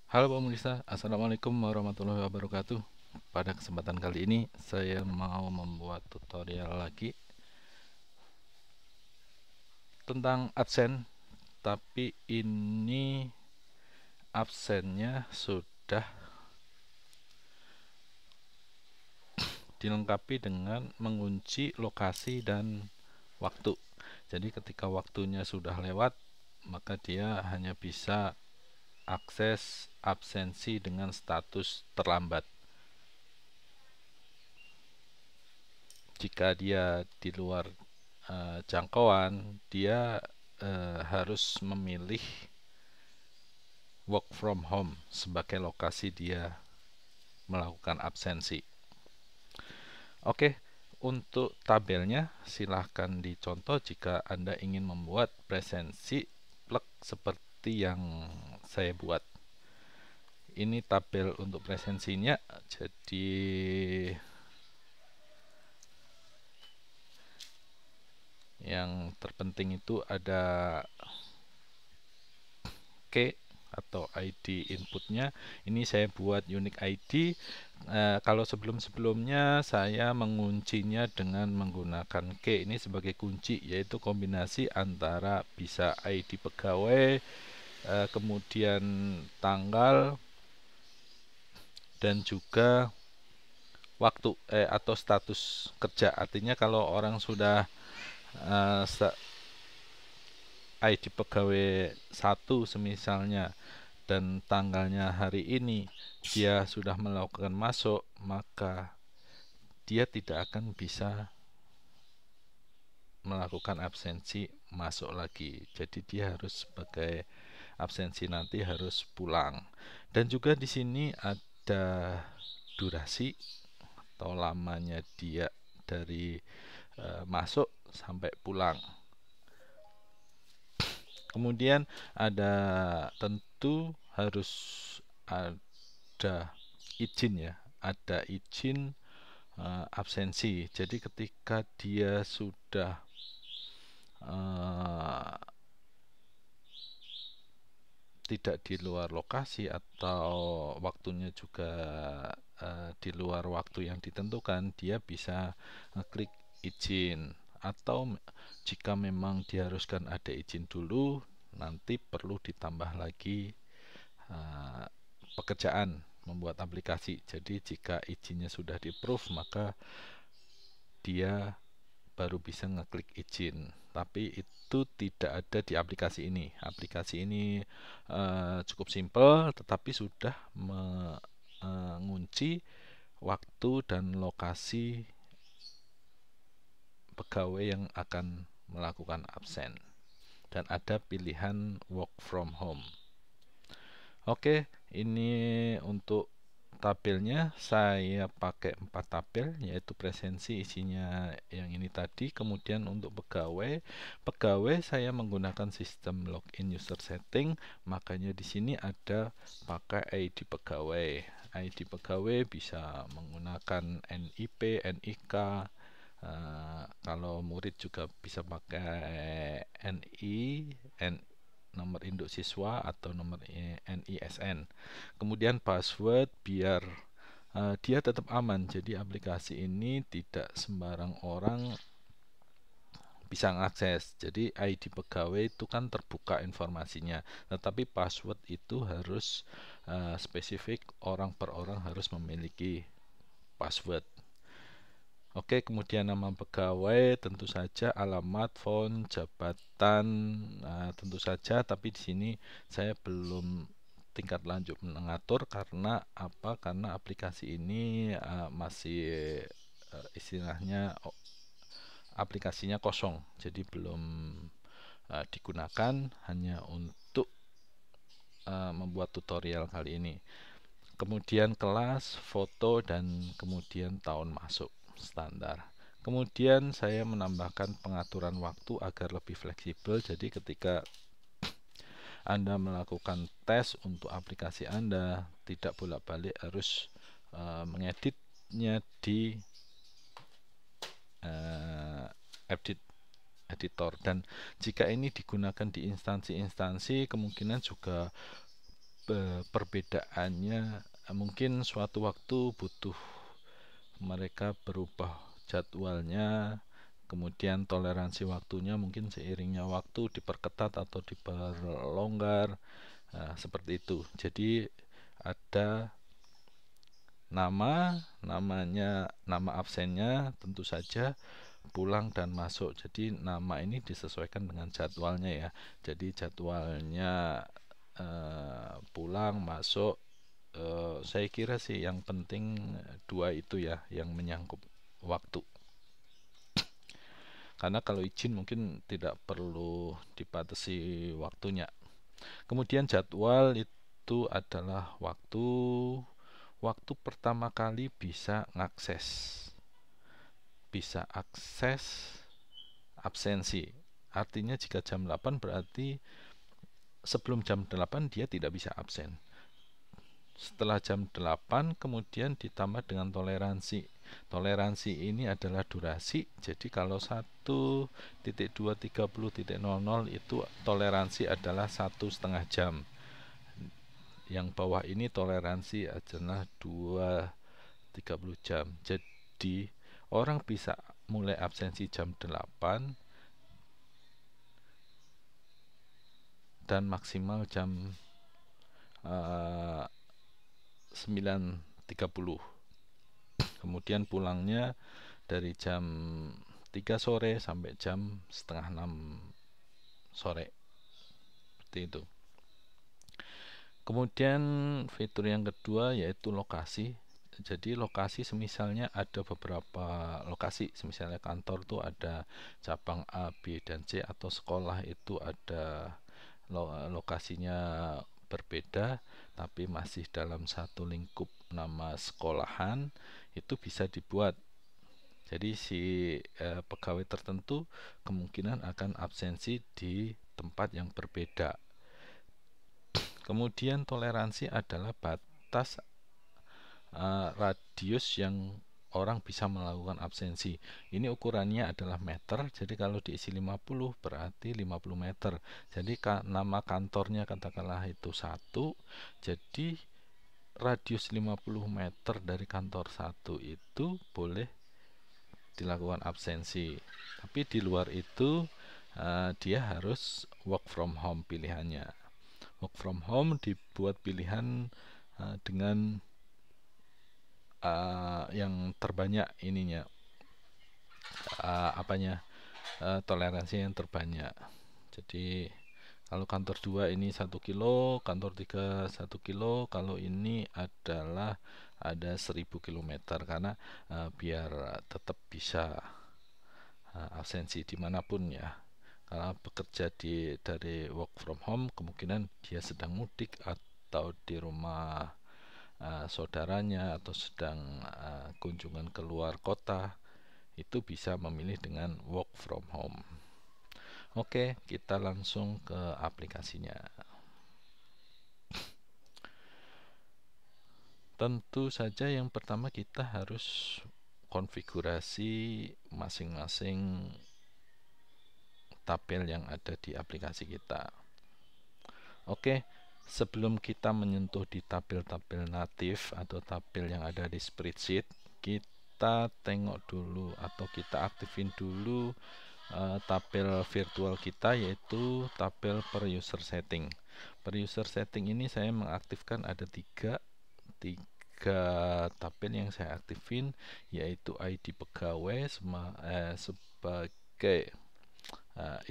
Halo pemirsa, Assalamualaikum warahmatullahi wabarakatuh. Pada kesempatan kali ini saya mau membuat tutorial lagi tentang absen, tapi ini absennya sudah dilengkapi dengan mengunci lokasi dan waktu. Jadi ketika waktunya sudah lewat, maka dia hanya bisa akses absensi dengan status terlambat. Jika dia di luar jangkauan, dia harus memilih work from home sebagai lokasi dia melakukan absensi. Oke, untuk tabelnya silahkan dicontoh jika Anda ingin membuat presensi plug seperti yang saya buat. Ini tabel untuk presensinya, jadi yang terpenting itu ada key atau ID inputnya. Ini saya buat unique ID. Kalau sebelum-sebelumnya saya menguncinya dengan menggunakan key ini sebagai kunci, yaitu kombinasi antara bisa ID pegawai, kemudian tanggal, dan juga waktu atau status kerja. Artinya kalau orang sudah uh, ID pegawai 1 semisalnya dan tanggalnya hari ini dia sudah melakukan masuk, maka dia tidak akan bisa melakukan absensi masuk lagi. Jadi dia harus sebagai absensi nanti harus pulang. Dan juga di sini ada durasi atau lamanya dia dari masuk sampai pulang. Kemudian ada tentu harus ada izin ya, ada izin absensi. Jadi ketika dia sudah uh, tidak di luar lokasi atau waktunya juga di luar waktu yang ditentukan, dia bisa klik izin. Atau jika memang diharuskan ada izin dulu, nanti perlu ditambah lagi uh, pekerjaan membuat aplikasi. Jadi jika izinnya sudah di approve, maka dia baru bisa ngeklik izin. Tapi itu tidak ada di aplikasi ini. Aplikasi ini cukup simpel, tetapi sudah mengunci waktu dan lokasi pegawai yang akan melakukan absen. Dan ada pilihan work from home. Oke, ini untuk tabelnya saya pakai 4 tabel, yaitu presensi isinya yang ini tadi. Kemudian untuk pegawai saya menggunakan sistem login user setting, makanya di sini ada pakai ID pegawai. ID pegawai bisa menggunakan NIP, NIK. Kalau murid juga bisa pakai nomor induk siswa atau nomor NISN. Kemudian password biar dia tetap aman. Jadi aplikasi ini tidak sembarang orang bisa mengakses. Jadi ID pegawai itu kan terbuka informasinya, tetapi password itu harus spesifik, orang per orang harus memiliki password. Oke, kemudian nama pegawai tentu saja, alamat, phone, jabatan, tentu saja. Tapi di sini saya belum tingkat lanjut mengatur karena apa? Karena aplikasi ini masih istilahnya aplikasinya kosong, jadi belum digunakan, hanya untuk membuat tutorial kali ini. Kemudian kelas, foto, dan kemudian tahun masuk standar. Kemudian saya menambahkan pengaturan waktu agar lebih fleksibel. Jadi ketika Anda melakukan tes untuk aplikasi Anda, tidak bolak-balik harus mengeditnya di edit editor. Dan jika ini digunakan di instansi-instansi, kemungkinan juga perbedaannya mungkin suatu waktu butuh mereka berubah jadwalnya, kemudian toleransi waktunya mungkin seiringnya waktu diperketat atau diperlonggar, seperti itu. Jadi ada namanya nama absennya tentu saja pulang dan masuk. Jadi nama ini disesuaikan dengan jadwalnya ya. Jadi jadwalnya pulang masuk, saya kira sih yang penting dua itu ya yang menyangkut waktu. Karena kalau izin mungkin tidak perlu dibatasi waktunya. Kemudian jadwal itu adalah waktu pertama kali bisa akses absensi. Artinya jika jam 8 berarti sebelum jam 8 dia tidak bisa absen. Setelah jam 8 kemudian ditambah dengan toleransi. Toleransi ini adalah durasi. Jadi kalau 1.2.30.00 itu toleransi adalah 1,5 jam. Yang bawah ini toleransi adalah 2.30 jam. Jadi orang bisa mulai absensi jam 8 dan maksimal jam 9.30. Kemudian pulangnya dari jam 3 sore sampai jam setengah 6 sore. Seperti itu. Kemudian fitur yang kedua yaitu lokasi. Jadi lokasi semisalnya ada beberapa lokasi, misalnya kantor tuh ada cabang A, B, dan C, atau sekolah itu ada lokasinya berbeda tapi masih dalam satu lingkup nama sekolahan, itu bisa dibuat. Jadi si pegawai tertentu kemungkinan akan absensi di tempat yang berbeda. Kemudian toleransi adalah batas radius yang orang bisa melakukan absensi. Ini ukurannya adalah meter. Jadi kalau diisi 50 berarti 50 meter. Jadi nama kantornya katakanlah itu 1. Jadi radius 50 meter dari kantor 1 itu boleh dilakukan absensi. Tapi di luar itu dia harus work from home pilihannya. Work from home dibuat pilihan dengan yang terbanyak ininya, toleransi yang terbanyak. Jadi kalau kantor 2 ini 1 kilo, kantor 3 1 kilo, kalau ini adalah ada 1000 km karena biar tetap bisa absensi dimanapun ya. Kalau bekerja dari work from home, kemungkinan dia sedang mudik atau di rumah saudaranya atau sedang kunjungan keluar kota, itu bisa memilih dengan work from home. Oke, kita langsung ke aplikasinya. Tentu saja yang pertama kita harus konfigurasi masing-masing tabel yang ada di aplikasi kita. Oke, sebelum kita menyentuh di tabel-tabel natif atau tabel yang ada di spreadsheet, kita tengok dulu atau kita aktifin dulu tabel virtual kita, yaitu tabel per user setting. Per user setting ini saya mengaktifkan ada tiga tabel yang saya aktifin, yaitu ID pegawai sebagai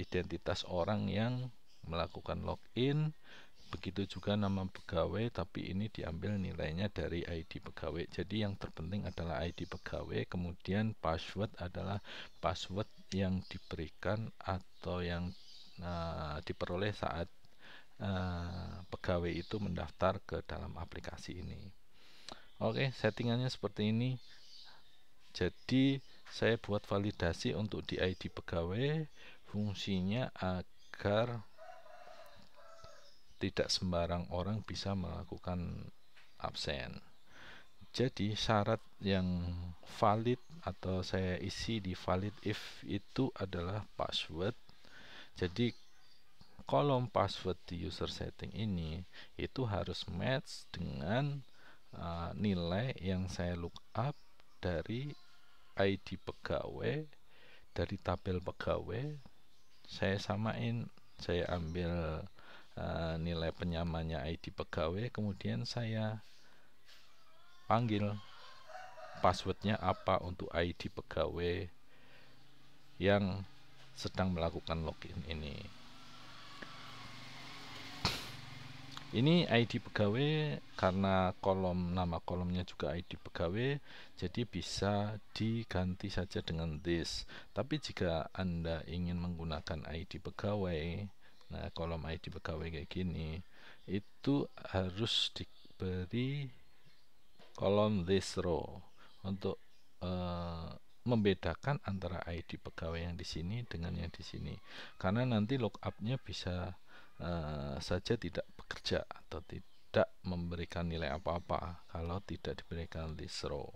identitas orang yang melakukan login, begitu juga nama pegawai, tapi ini diambil nilainya dari ID pegawai. Jadi yang terpenting adalah ID pegawai. Kemudian password adalah password yang diberikan atau yang diperoleh saat pegawai itu mendaftar ke dalam aplikasi ini. Oke, settingannya seperti ini. Jadi saya buat validasi untuk di ID pegawai. Fungsinya agar tidak sembarang orang bisa melakukan absen. Jadi syarat yang valid atau saya isi di valid if itu adalah password. Jadi kolom password di user setting ini itu harus match dengan nilai yang saya lookup dari ID pegawai, dari tabel pegawai. Saya samain, saya ambil nilai penyamannya ID pegawai, kemudian saya panggil passwordnya apa untuk ID pegawai yang sedang melakukan login ini. Ini ID pegawai karena nama kolomnya juga ID pegawai, jadi bisa diganti saja dengan this. Tapi jika Anda ingin menggunakan ID pegawai, nah kolom ID pegawai kayak gini, itu harus diberi kolom this row untuk membedakan antara ID pegawai yang di sini dengan yang di sini, karena nanti lookupnya bisa saja tidak bekerja atau tidak memberikan nilai apa-apa kalau tidak diberikan this row.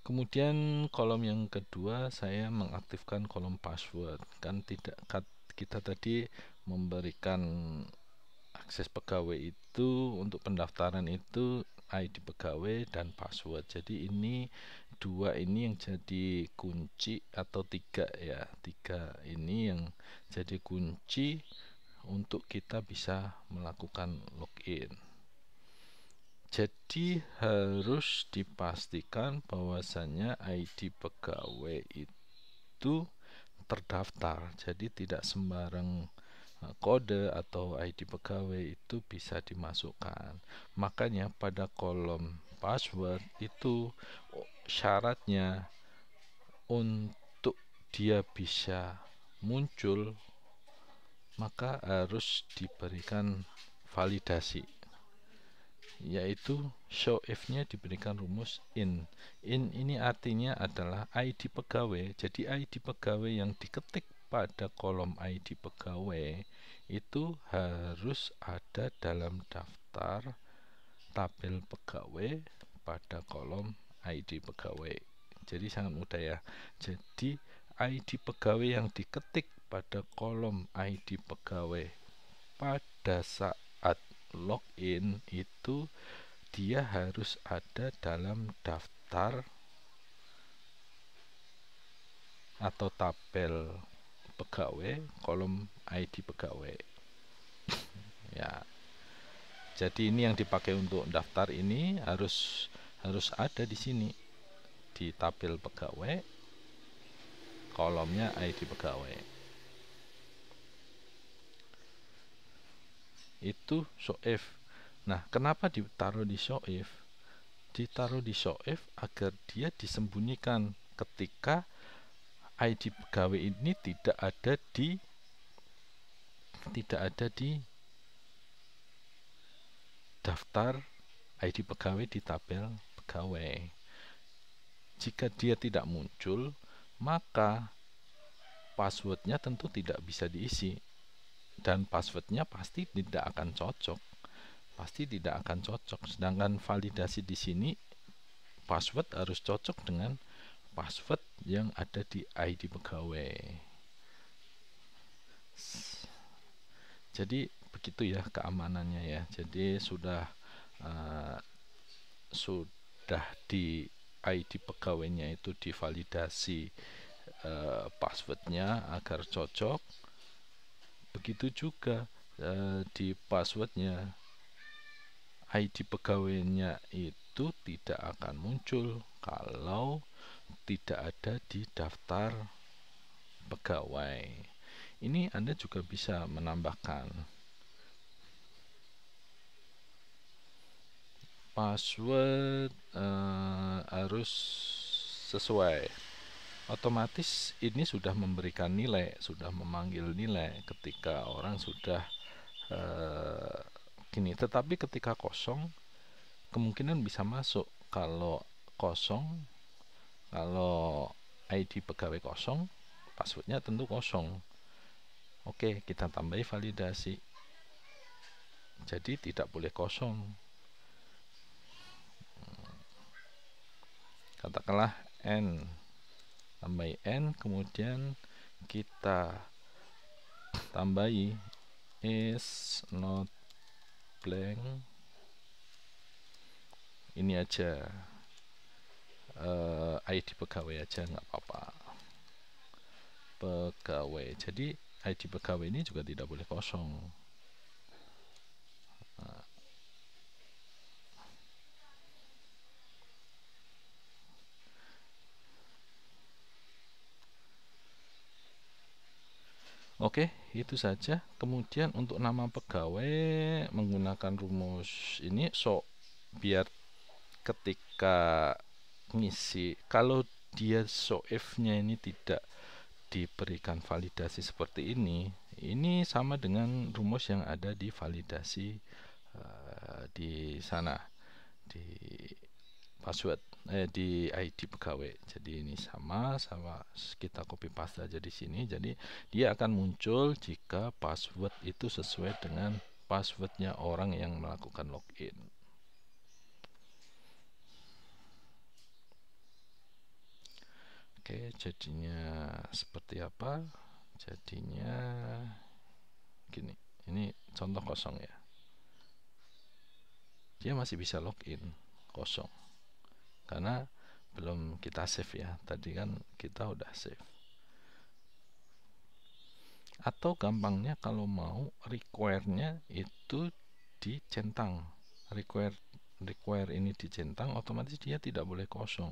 Kemudian kolom yang kedua, saya mengaktifkan kolom password. Kan kita tadi memberikan akses pegawai itu untuk pendaftaran itu ID pegawai dan password. Jadi ini dua ini yang jadi kunci, atau tiga ya, tiga ini yang jadi kunci untuk kita bisa melakukan login. Jadi harus dipastikan bahwasannya ID pegawai itu terdaftar, jadi tidak sembarang kode atau ID pegawai itu bisa dimasukkan. Makanya pada kolom password itu syaratnya untuk dia bisa muncul maka harus diberikan validasi, yaitu show if-nya diberikan rumus in. In ini artinya adalah ID pegawai. Jadi ID pegawai yang diketik pada kolom ID pegawai itu harus ada dalam daftar tabel pegawai pada kolom ID pegawai. Jadi sangat mudah ya. Jadi ID pegawai yang diketik pada kolom ID pegawai pada saat login itu dia harus ada dalam daftar atau tabel pegawai kolom ID pegawai ya. Jadi ini yang dipakai untuk daftar ini harus ada di sini di tabel pegawai, kolomnya ID pegawai. Itu show if. Nah, kenapa ditaruh di show if? Ditaruh di show if agar dia disembunyikan ketika ID pegawai ini tidak ada di daftar ID pegawai di tabel pegawai. Jika dia tidak muncul, maka passwordnya tentu tidak bisa diisi, dan passwordnya pasti tidak akan cocok. Sedangkan validasi di sini password harus cocok dengan password yang ada di ID pegawai. Jadi begitu ya keamanannya ya. Jadi sudah di ID pegawainya itu divalidasi passwordnya agar cocok. Begitu juga di passwordnya, ID pegawainya itu tidak akan muncul kalau tidak ada di daftar pegawai. Ini Anda juga bisa menambahkan password harus sesuai. Otomatis ini sudah memberikan nilai, sudah memanggil nilai ketika orang sudah gini. Tetapi ketika kosong kemungkinan bisa masuk. Kalau kosong, kalau ID pegawai kosong, passwordnya tentu kosong. Oke, kita tambahi validasi, jadi tidak boleh kosong. Katakanlah N tambahi n, kemudian kita tambahi is not blank, ini aja ID pegawai aja nggak apa-apa, pegawai. Jadi ID pegawai ini juga tidak boleh kosong. Nah, oke, itu saja. Kemudian untuk nama pegawai menggunakan rumus ini, biar ketika ngisi, kalau dia if-nya ini tidak diberikan validasi seperti ini sama dengan rumus yang ada di validasi di sana, di password di ID pegawai. Jadi ini sama kita copy paste aja di sini. Jadi dia akan muncul jika password itu sesuai dengan passwordnya orang yang melakukan login. Oke, jadinya seperti apa? Jadinya gini. Ini contoh kosong ya. Dia masih bisa login kosong karena belum kita save ya. Tadi kan kita udah save. Atau gampangnya kalau mau require-nya itu dicentang. Require ini dicentang, otomatis dia tidak boleh kosong.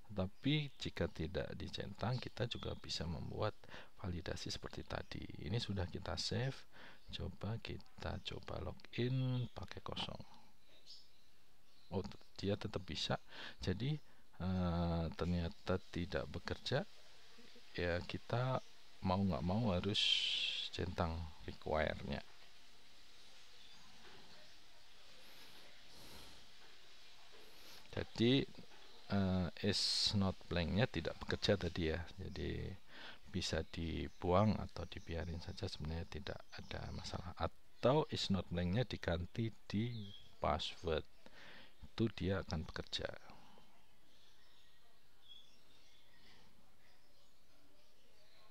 Tapi jika tidak dicentang, kita juga bisa membuat validasi seperti tadi. Ini sudah kita save. Kita coba login pakai kosong. Oh, dia tetap bisa. Jadi ternyata tidak bekerja. Ya kita mau nggak mau harus centang require-nya. Jadi is not blank-nya tidak bekerja tadi ya. Jadi bisa dibuang atau dibiarin saja, sebenarnya tidak ada masalah. Atau is not blank-nya diganti di password, itu dia akan bekerja.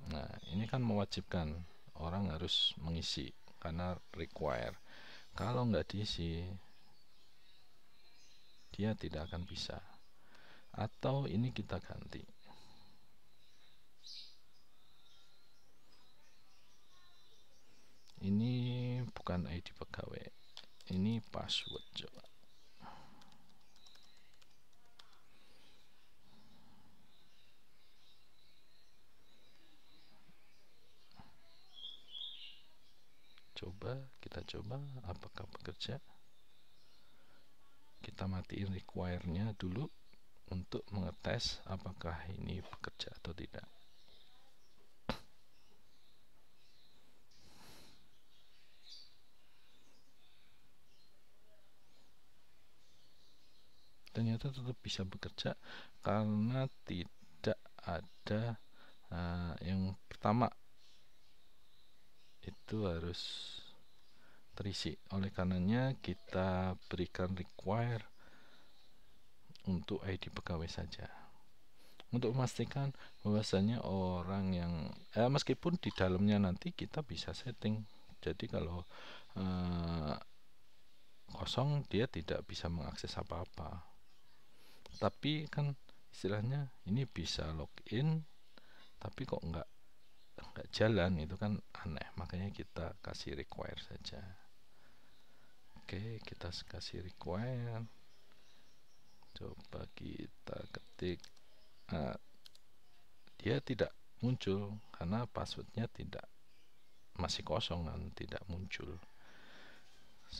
Nah, ini kan mewajibkan orang harus mengisi karena require. Kalau nggak diisi, dia tidak akan bisa. Atau ini kita ganti. Ini bukan ID pegawai, ini password. Coba. Kita coba apakah bekerja. Kita matiin require-nya dulu untuk mengetes apakah ini bekerja atau tidak. Ternyata tetap bisa bekerja karena tidak ada yang pertama itu harus terisi. Oleh karenanya kita berikan require untuk ID pegawai saja, untuk memastikan bahwasanya orang yang meskipun di dalamnya nanti kita bisa setting. Jadi kalau kosong dia tidak bisa mengakses apa-apa. Tapi kan istilahnya ini bisa login tapi kok nggak jalan, itu kan aneh. Makanya kita kasih require saja. Oke, kita kasih require. Coba kita ketik. Dia tidak muncul karena passwordnya masih kosong kan, tidak muncul.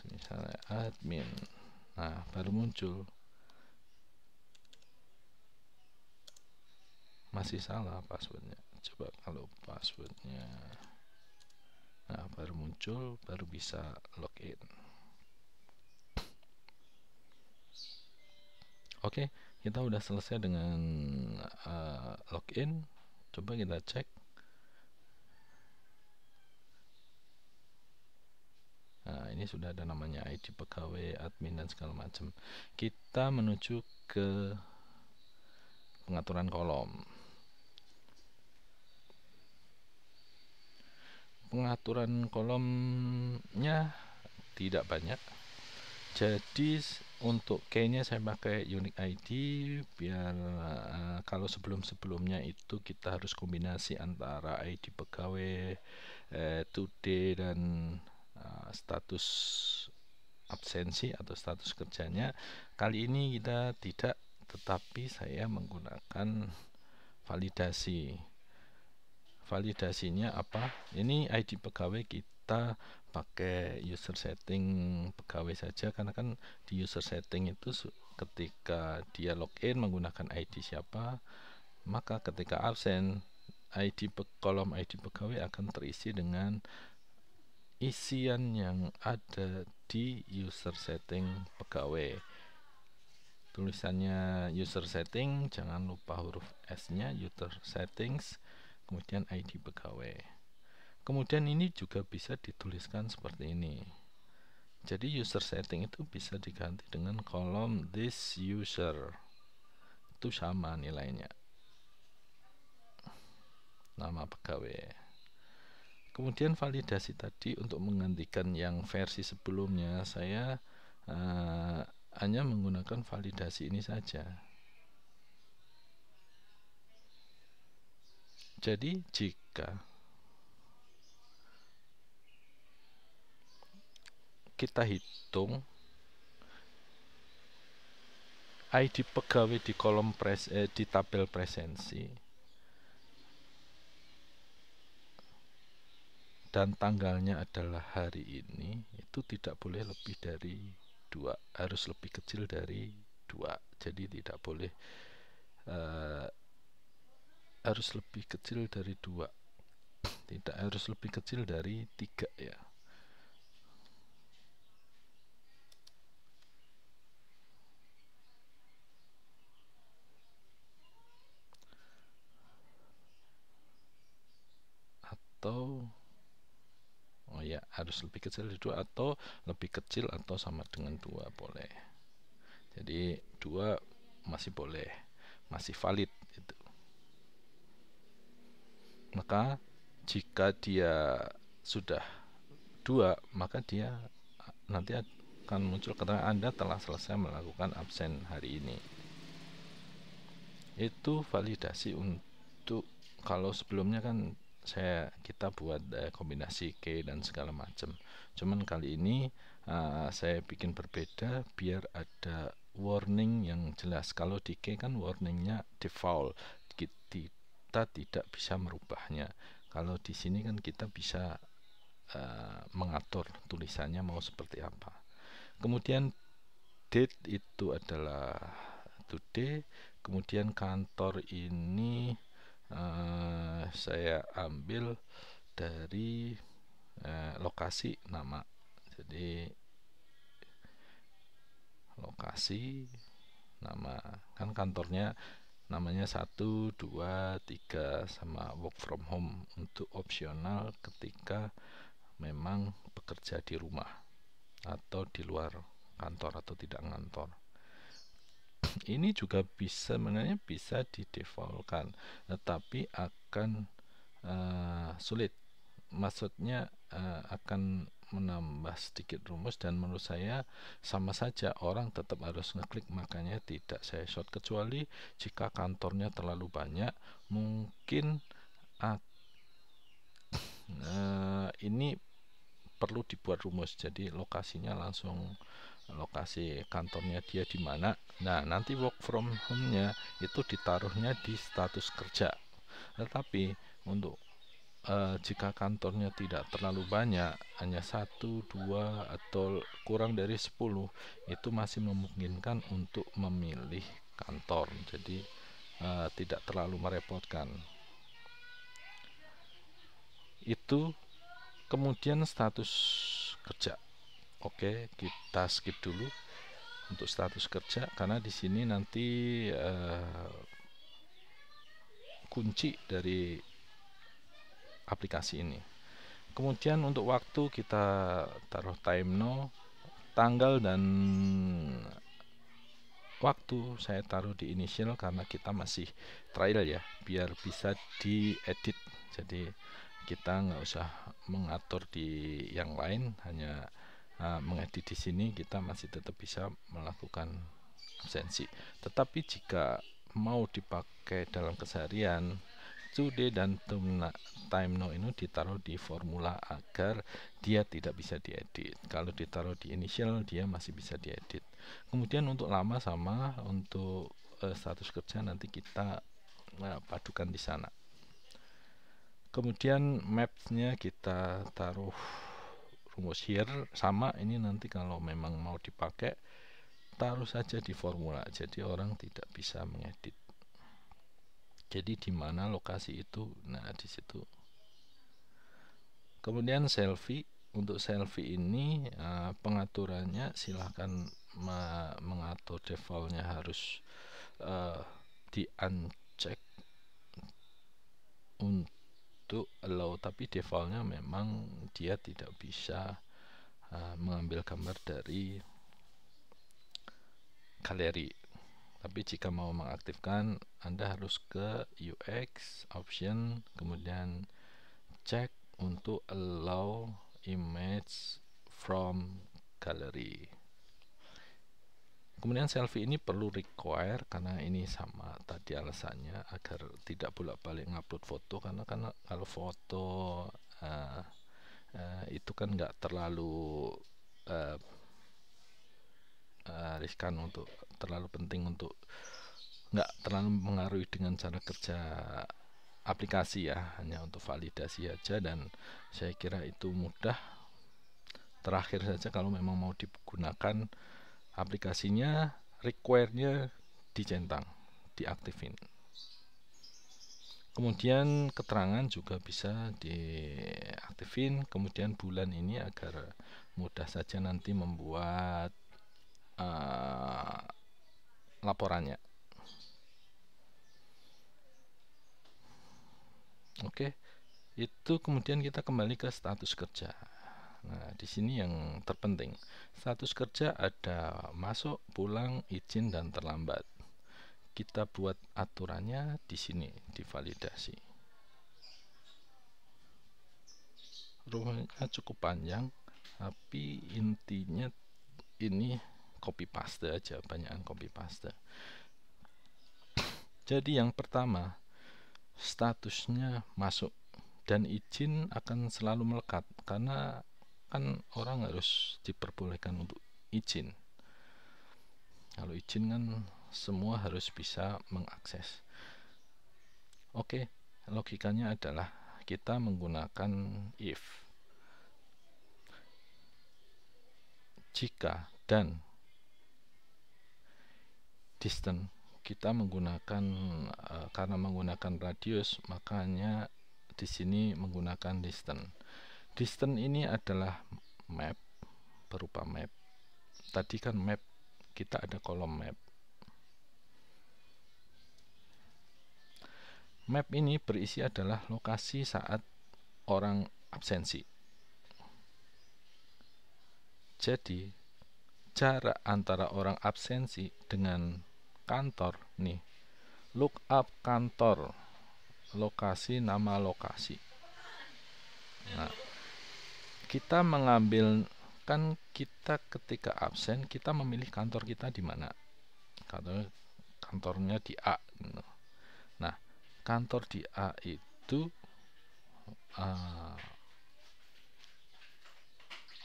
Misalnya admin, nah baru muncul. Masih salah passwordnya. Coba kalau passwordnya, nah baru muncul, baru bisa login. Oke, kita udah selesai dengan login. Coba kita cek. Nah, ini sudah ada namanya ID pegawai, admin dan segala macam. Kita menuju ke pengaturan kolom. Pengaturan kolomnya tidak banyak. Jadi untuk key-nya saya pakai unique ID biar kalau sebelum-sebelumnya itu kita harus kombinasi antara ID pegawai, today dan status absensi atau status kerjanya. Kali ini kita tidak, tetapi saya menggunakan validasi. Validasinya apa? Ini ID pegawai kita pakai user setting pegawai saja, karena kan di user setting itu ketika dia login menggunakan ID siapa, maka ketika absen kolom ID pegawai akan terisi dengan isian yang ada di user setting pegawai. Tulisannya user setting, jangan lupa huruf S-nya, user settings, kemudian ID pegawai. Kemudian ini juga bisa dituliskan seperti ini. Jadi user setting itu bisa diganti dengan kolom this user. Itu sama nilainya. Nama pegawai. Kemudian validasi tadi untuk menggantikan yang versi sebelumnya, saya hanya menggunakan validasi ini saja. Jadi jika kita hitung ID pegawai di kolom di tabel presensi dan tanggalnya adalah hari ini, itu tidak boleh lebih dari 2, harus lebih kecil dari 2. Jadi tidak boleh harus lebih kecil dari 2, tidak harus lebih kecil dari 3 ya. Atau oh ya, harus lebih kecil dari 2 atau lebih kecil atau sama dengan 2 boleh. Jadi 2 masih boleh, masih valid itu. Maka jika dia sudah 2, maka dia nanti akan muncul keterangan Anda telah selesai melakukan absen hari ini. Itu validasi untuk, kalau sebelumnya kan kita buat kombinasi key dan segala macam. Cuman kali ini saya bikin berbeda biar ada warning yang jelas. Kalau di key kan warningnya default, kita tidak bisa merubahnya. Kalau di sini kan kita bisa mengatur tulisannya mau seperti apa. Kemudian date itu adalah today. Kemudian kantor ini saya ambil dari lokasi nama. Jadi lokasi nama, kan kantornya namanya 1, 2, 3 sama work from home, untuk opsional ketika memang bekerja di rumah atau di luar kantor atau tidak ngantor. Ini juga sebenarnya bisa didefaultkan, tetapi akan sulit. Maksudnya akan menambah sedikit rumus, dan menurut saya sama saja, orang tetap harus ngeklik. Makanya tidak saya short, kecuali jika kantornya terlalu banyak, mungkin ini perlu dibuat rumus. Jadi lokasinya langsung lokasi kantornya dia di mana. Nah, nanti work from home-nya itu ditaruhnya di status kerja. Tetapi untuk jika kantornya tidak terlalu banyak, hanya 1, 2 atau kurang dari 10, itu masih memungkinkan untuk memilih kantor. Jadi tidak terlalu merepotkan. Itu kemudian status kerja. Oke, kita skip dulu untuk status kerja, karena di sini nanti kunci dari aplikasi ini. Kemudian untuk waktu kita taruh time now, tanggal dan waktu saya taruh di initial karena kita masih trial ya, biar bisa diedit. Jadi kita nggak usah mengatur di yang lain, hanya mengedit di sini kita masih tetap bisa melakukan absensi. Tetapi jika mau dipakai dalam keseharian, today dan time now ini ditaruh di formula agar dia tidak bisa diedit. Kalau ditaruh di initial dia masih bisa diedit. Kemudian untuk lama sama untuk status kerja nanti kita padukan di sana. Kemudian mapsnya kita taruh rumus here, sama ini nanti kalau memang mau dipakai taruh saja di formula, jadi orang tidak bisa mengedit. Jadi di mana lokasi itu, nah di situ. Kemudian selfie, untuk selfie ini pengaturannya silahkan mengatur defaultnya harus di uncheck untuk allow, tapi defaultnya memang dia tidak bisa mengambil gambar dari galeri. Tapi jika mau mengaktifkan, Anda harus ke UX option, kemudian cek untuk allow image from gallery. Kemudian selfie ini perlu require karena ini sama tadi alasannya agar tidak bolak-balik ngupload foto, karena kalau foto itu kan nggak terlalu riskan, untuk terlalu penting untuk nggak terlalu mengaruhi dengan cara kerja aplikasi ya, hanya untuk validasi aja, dan saya kira itu mudah. Terakhir saja, kalau memang mau digunakan aplikasinya, require-nya dicentang, diaktifin. Kemudian keterangan juga bisa diaktifin. Kemudian bulan ini agar mudah saja nanti membuat laporannya. Oke, itu kemudian kita kembali ke status kerja. Nah, di sini yang terpenting, status kerja ada masuk, pulang, izin, dan terlambat. Kita buat aturannya di sini, divalidasi. Rumahnya cukup panjang, tapi intinya ini copy paste aja, banyakan copy paste. Jadi yang pertama, statusnya masuk, dan izin akan selalu melekat karena kan orang harus diperbolehkan untuk izin. Kalau izin kan semua harus bisa mengakses. Oke, logikanya adalah kita menggunakan if. Jika dan distance kita menggunakan karena menggunakan radius, makanya di sini menggunakan distance. Distance ini adalah map, berupa map. Tadi kan map, kita ada kolom map. Map ini berisi adalah lokasi saat orang absensi. Jadi jarak antara orang absensi dengan kantor nih, look up kantor, lokasi, nama lokasi. Nah, kita mengambil, kan kita ketika absen kita memilih kantor kita di mana, kantornya di A. Nah, kantor di A itu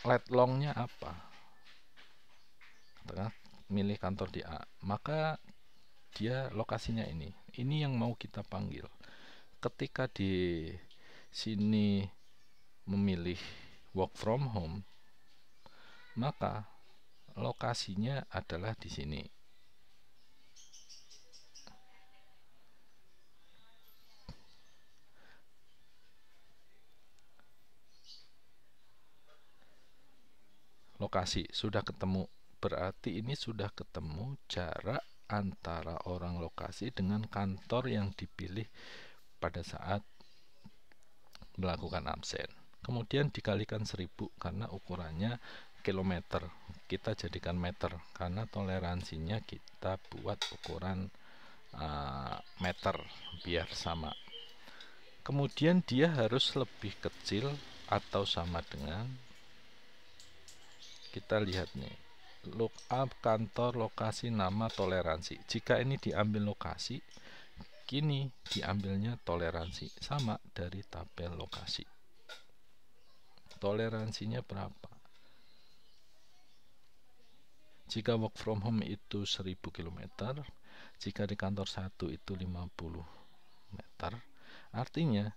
let longnya apa, katakan milih kantor di A, maka dia lokasinya ini yang mau kita panggil. Ketika di sini memilih work from home, maka lokasinya adalah di sini. Lokasi sudah ketemu, berarti ini sudah ketemu jarak antara orang lokasi dengan kantor yang dipilih pada saat melakukan absen. Kemudian dikalikan 1000 karena ukurannya kilometer, kita jadikan meter karena toleransinya kita buat ukuran meter biar sama. Kemudian dia harus lebih kecil atau sama dengan, kita lihat nih, lookup kantor, lokasi, nama, toleransi. Jika ini diambil lokasi, kini diambilnya toleransi, sama dari tabel lokasi. Toleransinya berapa? Jika work from home itu 1000 km, jika di kantor 1 itu 50 meter, artinya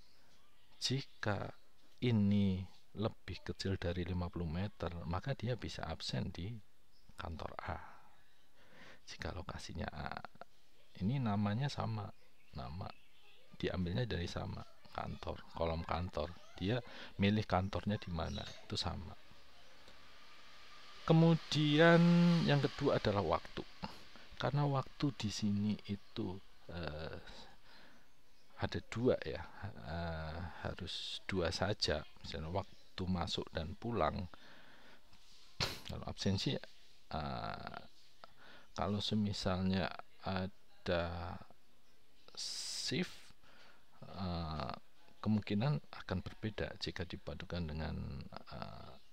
jika ini lebih kecil dari 50 meter, maka dia bisa absen di kantor A. Jika lokasinya A, ini namanya sama, nama diambilnya dari sama, kantor, kolom kantor, dia milih kantornya di mana, itu sama. Kemudian yang kedua adalah waktu, karena waktu di sini itu ada dua ya, harus dua saja, misalnya waktu masuk dan pulang. Kalau absensi, kalau semisalnya ada shift, kemungkinan akan berbeda jika dipadukan dengan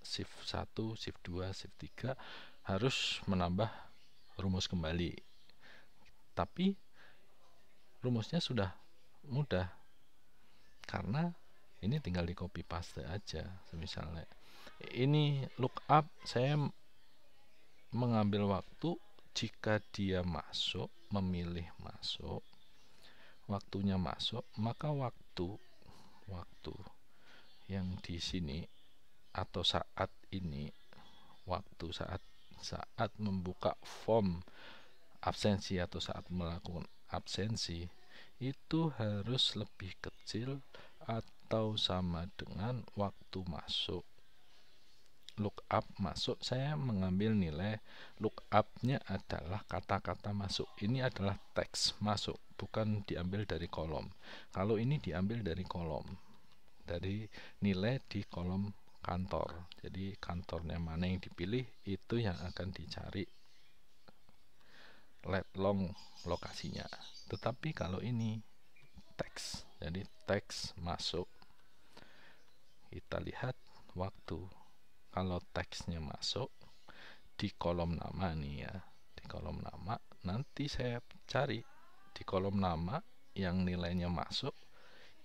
shift 1, shift 2, shift 3, harus menambah rumus kembali. Tapi rumusnya sudah mudah, karena ini tinggal di copy paste aja. Misalnya ini lookup, saya mengambil waktu jika dia masuk, memilih masuk, waktunya masuk, maka waktu yang di sini atau saat ini, waktu saat membuka form absensi atau saat melakukan absensi, itu harus lebih kecil atau sama dengan waktu masuk. Lookup masuk, saya mengambil nilai lookupnya adalah kata-kata masuk. Ini adalah teks masuk, bukan diambil dari kolom. Kalau ini diambil dari kolom, dari nilai di kolom kantor. Jadi kantornya mana yang dipilih, itu yang akan dicari let long lokasinya. Tetapi kalau ini teks, jadi teks masuk, kita lihat waktu. Kalau teksnya masuk di kolom nama nih ya, di kolom nama, nanti saya cari di kolom nama yang nilainya masuk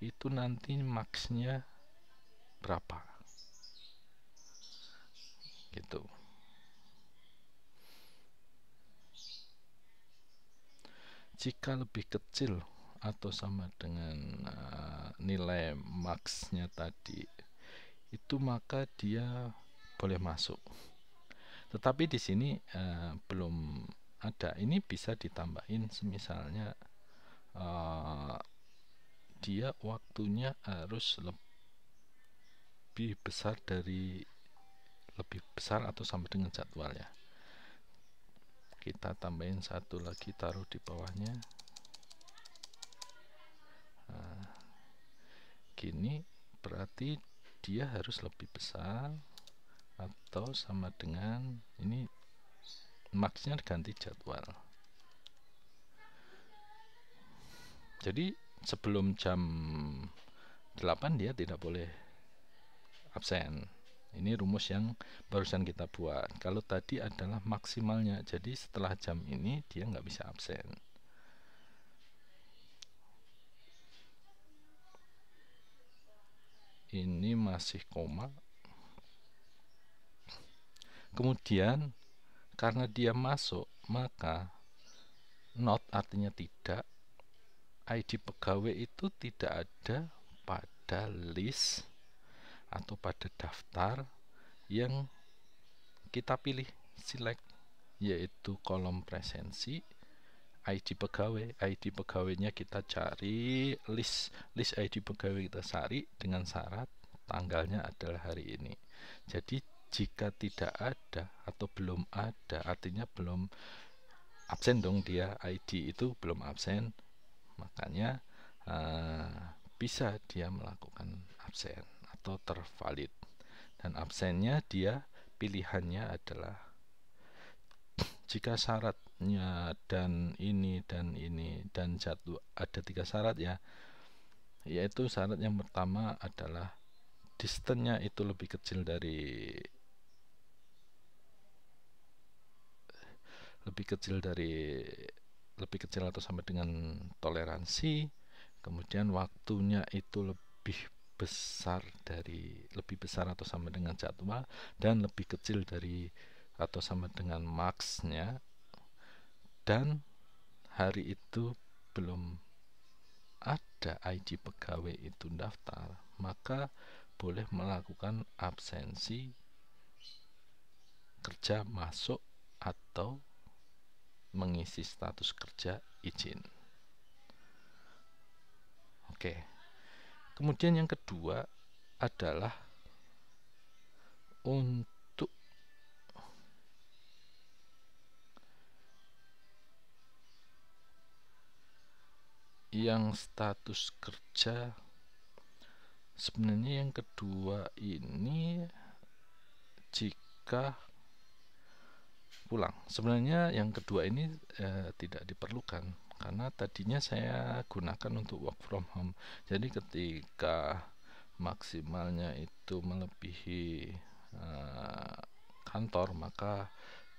itu nanti max-nya berapa gitu. Jika lebih kecil atau sama dengan nilai max-nya tadi, itu maka dia boleh masuk. Tetapi di sini belum ada. Ini bisa ditambahin, misalnya dia waktunya harus lebih besar atau sama dengan jadwalnya. Kita tambahin satu lagi, taruh di bawahnya. Gini berarti dia harus lebih besar atau sama dengan ini, max-nya ganti jadwal. Jadi sebelum jam 8 dia tidak boleh absen. Ini rumus yang barusan kita buat. Kalau tadi adalah maksimalnya, jadi setelah jam ini dia nggak bisa absen. Ini masih koma. Kemudian karena dia masuk, maka not artinya tidak, ID pegawai itu tidak ada pada list atau pada daftar yang kita pilih, select, yaitu kolom presensi, ID pegawai. ID pegawainya kita cari, list ID pegawai kita cari dengan syarat tanggalnya adalah hari ini. Jadi jika tidak ada atau belum ada, artinya belum absen dong dia, ID itu belum absen, makanya bisa dia melakukan absen atau tervalid. Dan absennya dia pilihannya adalah, jika syaratnya dan ini dan jadwal ada 3 syarat ya, yaitu syarat yang pertama adalah distance-nya itu lebih kecil lebih kecil atau sama dengan toleransi. Kemudian waktunya itu lebih besar atau sama dengan jadwal, dan lebih kecil dari atau sama dengan max-nya, dan hari itu belum ada ID pegawai itu daftar, maka boleh melakukan absensi kerja masuk atau mengisi status kerja izin. Oke. Kemudian yang kedua adalah untuk yang status kerja. Sebenarnya yang kedua ini jika pulang. Sebenarnya yang kedua ini tidak diperlukan, karena tadinya saya gunakan untuk work from home. Jadi ketika maksimalnya itu melebihi kantor, maka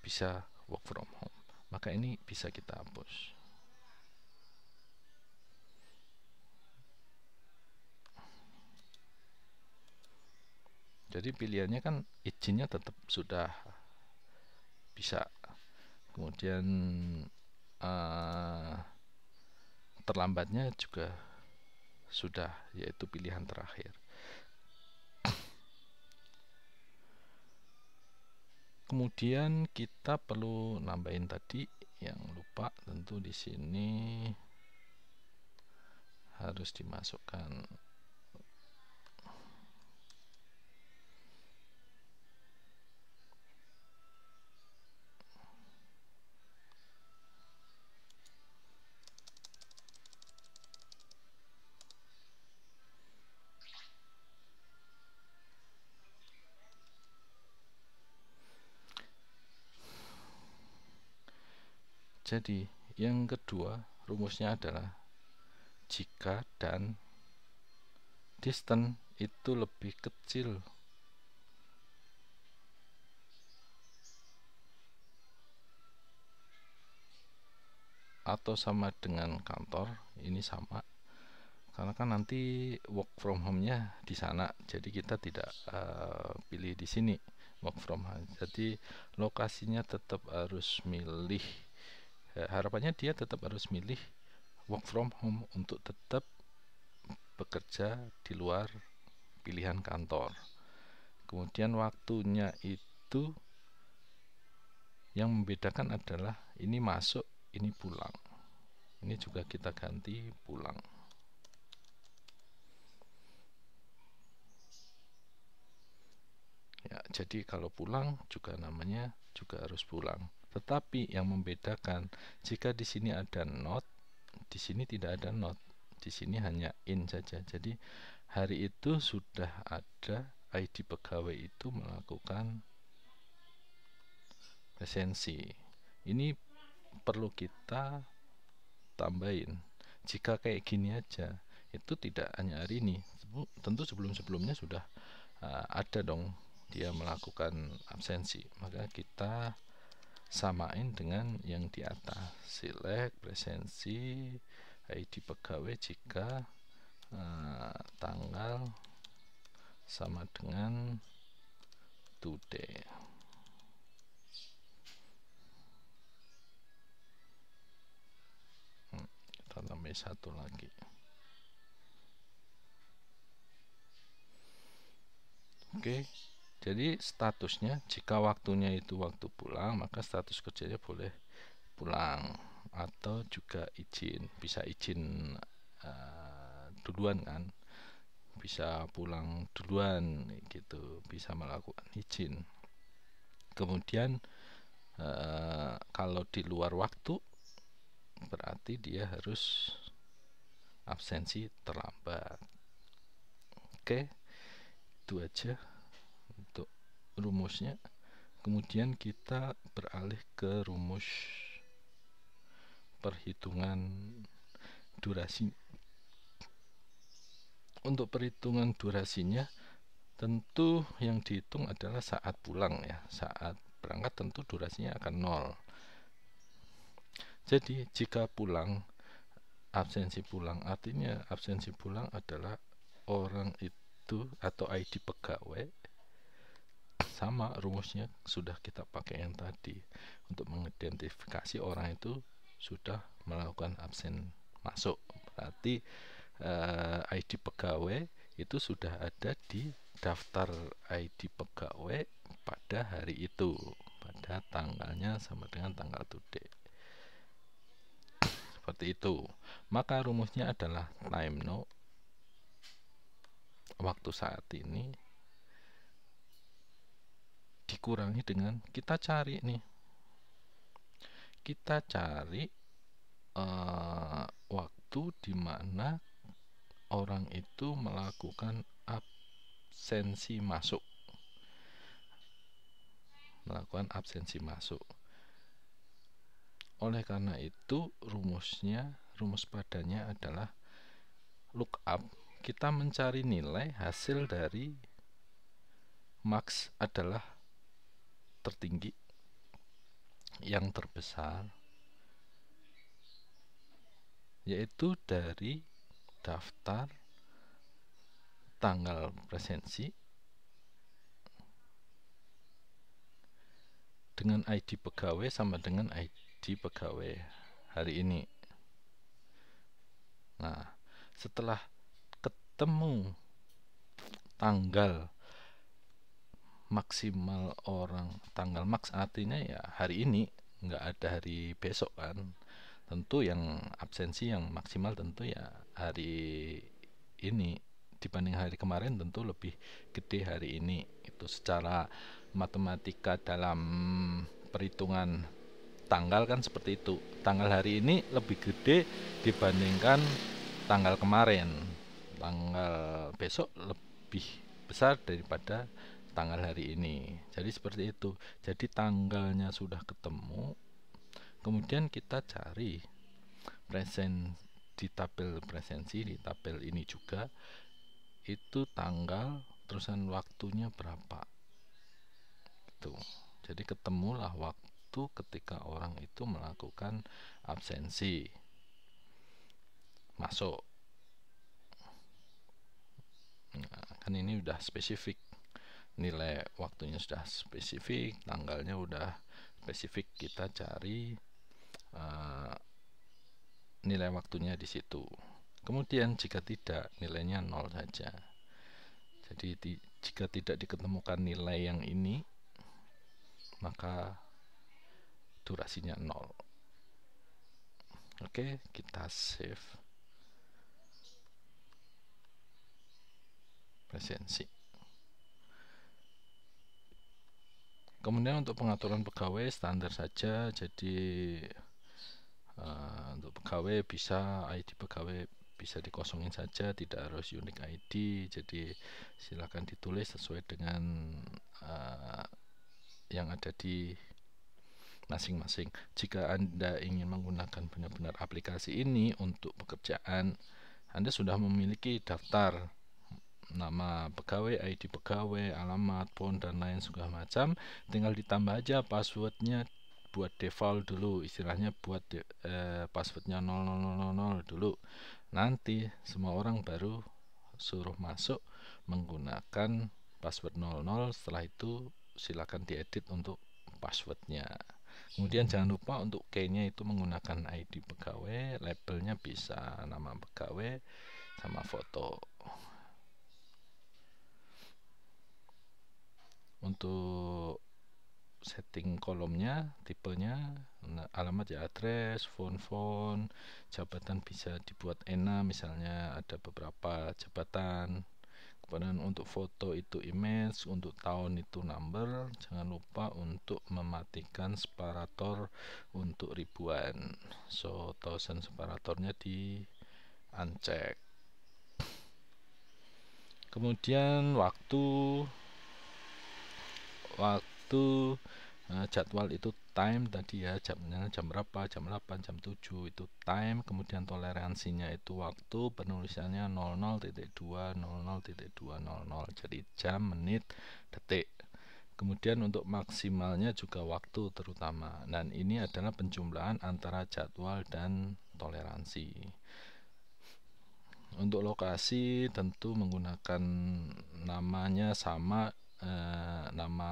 bisa work from home. Maka ini bisa kita hapus. Jadi pilihannya kan izinnya tetap sudah bisa. Kemudian terlambatnya juga sudah, yaitu pilihan terakhir. Kemudian kita perlu nambahin tadi yang lupa, tentu di sini harus dimasukkan Jadi, yang kedua rumusnya adalah jika dan distance itu lebih kecil atau sama dengan kantor, ini sama. Karena kan nanti work from home-nya di sana, jadi kita tidak pilih di sini work from home. Jadi lokasinya tetap harus milih. Harapannya dia tetap harus milih work from home untuk tetap bekerja di luar pilihan kantor. Kemudian waktunya itu yang membedakan adalah ini masuk, ini pulang. Ini juga kita ganti pulang. Ya, jadi kalau pulang juga namanya juga harus pulang. Tetapi yang membedakan, jika di sini ada not, di sini tidak ada not. Di sini hanya in saja. Jadi hari itu sudah ada ID pegawai itu melakukan presensi. Ini perlu kita tambahin. Jika kayak gini aja, itu tidak hanya hari ini. Tentu sebelum-sebelumnya sudah ada dong dia melakukan absensi. Maka kita samain dengan yang di atas. Select presensi ID pegawai jika tanggal sama dengan today. Kita tambah satu lagi. Oke, jadi statusnya jika waktunya itu waktu pulang, maka status kerjanya boleh pulang atau juga izin. Bisa izin duluan kan, bisa pulang duluan gitu, bisa melakukan izin. Kemudian kalau di luar waktu berarti dia harus absensi terlambat. Oke, itu aja untuk rumusnya. Kemudian kita beralih ke rumus perhitungan durasi. Untuk perhitungan durasinya, tentu yang dihitung adalah saat pulang ya. Saat berangkat tentu durasinya akan 0. Jadi jika pulang, absensi pulang, artinya absensi pulang adalah orang itu atau ID pegawai, sama rumusnya sudah kita pakai yang tadi untuk mengidentifikasi orang itu sudah melakukan absen masuk. Berarti ID pegawai itu sudah ada di daftar ID pegawai pada hari itu, pada tanggalnya sama dengan tanggal today. Seperti itu. Maka rumusnya adalah time now, waktu saat ini, dikurangi dengan kita cari nih. Kita cari waktu di mana orang itu melakukan absensi masuk. Oleh karena itu rumus padanya adalah lookup. Kita mencari nilai hasil dari max adalah tertinggi, yang terbesar, yaitu dari daftar tanggal presensi dengan ID pegawai sama dengan ID pegawai hari ini. Nah, setelah ketemu tanggal maksimal orang, tanggal max artinya ya hari ini, nggak ada hari besok kan. Tentu yang absensi yang maksimal tentu ya hari ini dibanding hari kemarin tentu lebih gede hari ini. Itu secara matematika dalam perhitungan tanggal kan seperti itu. Tanggal hari ini lebih gede dibandingkan tanggal kemarin. Tanggal besok lebih besar daripada tanggal hari ini. Jadi seperti itu. Jadi tanggalnya sudah ketemu, kemudian kita cari present di tabel presensi, di tabel ini juga itu tanggal terusan waktunya berapa itu. Jadi ketemulah waktu ketika orang itu melakukan absensi masuk. Nah, kan ini udah spesifik, nilai waktunya sudah spesifik, tanggalnya udah spesifik, kita cari nilai waktunya di situ. Kemudian jika tidak, nilainya 0 saja. Jadi jika tidak diketemukan nilai yang ini, maka durasinya 0. Oke, kita save presensi. Kemudian untuk pengaturan pegawai standar saja. Jadi untuk pegawai bisa ID pegawai bisa dikosongin saja, tidak harus unique ID. Jadi silakan ditulis sesuai dengan yang ada di masing-masing. Jika Anda ingin menggunakan benar-benar aplikasi ini untuk pekerjaan, Anda sudah memiliki daftar nama pegawai, ID pegawai, alamat, phone, dan lain segala macam. Tinggal ditambah aja passwordnya, buat default dulu, istilahnya buat passwordnya 0000 dulu. Nanti semua orang baru suruh masuk menggunakan password 00. Setelah itu silakan diedit untuk passwordnya. Kemudian jangan lupa untuk key-nya itu menggunakan ID pegawai, labelnya bisa nama pegawai sama foto. Untuk setting kolomnya, tipenya, alamat ya address, phone, jabatan bisa dibuat ENA, misalnya ada beberapa jabatan. Kemudian untuk foto itu image, untuk tahun itu number. Jangan lupa untuk mematikan separator untuk ribuan. So 1000 separatornya di uncheck. Kemudian waktu jadwal itu time tadi ya, jamnya jam berapa, jam 8, jam 7 itu time, kemudian toleransinya itu waktu, penulisannya 00.2, 00.200, jadi jam, menit, detik. Kemudian untuk maksimalnya juga waktu terutama. Dan ini adalah penjumlahan antara jadwal dan toleransi. Untuk lokasi tentu menggunakan namanya sama, nama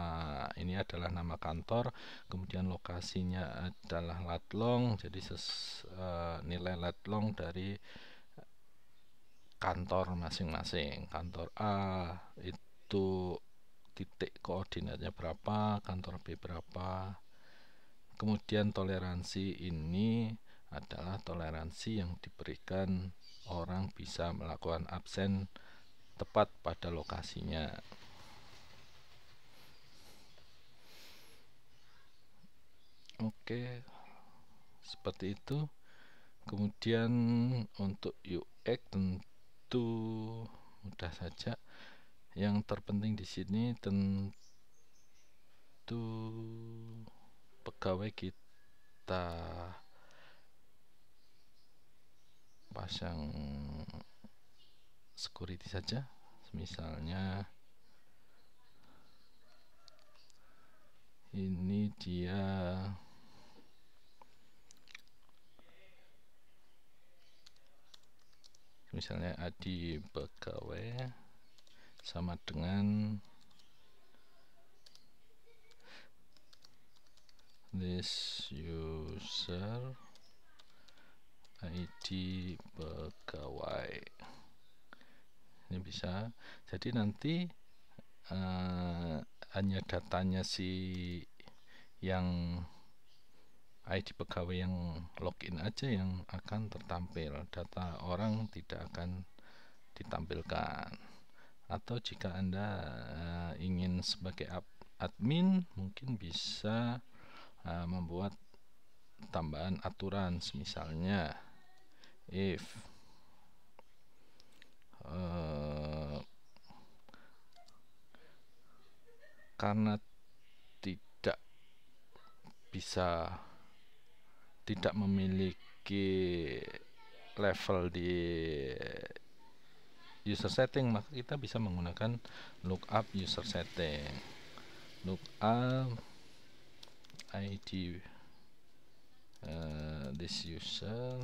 ini adalah nama kantor, kemudian lokasinya adalah lat long, jadi nilai lat long dari kantor masing-masing. Kantor A itu titik koordinatnya berapa, kantor B berapa. Kemudian toleransi ini adalah toleransi yang diberikan orang bisa melakukan absen tepat pada lokasinya. Oke, seperti itu. Kemudian untuk UX tentu mudah saja. Yang terpenting di sini tentu pegawai kita pasang security saja. Misalnya ini dia misalnya ID pegawai sama dengan this user ID pegawai. Ini bisa. Jadi nanti hanya datanya si yang ID pegawai yang login aja yang akan tertampil. Data orang tidak akan ditampilkan. Atau jika Anda ingin sebagai admin, mungkin bisa membuat tambahan aturan, misalnya if karena tidak memiliki level di user setting, maka kita bisa menggunakan lookup user setting. Lookup ID this user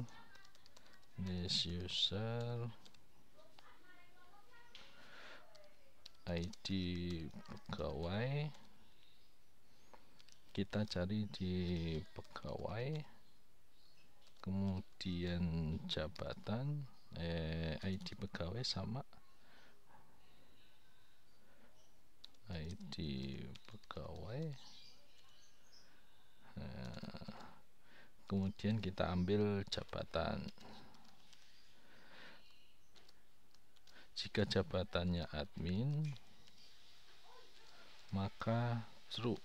ID pegawai, kita cari di pegawai, kemudian jabatan, ID pegawai sama ID pegawai, kemudian kita ambil jabatan. Jika jabatannya admin, maka true.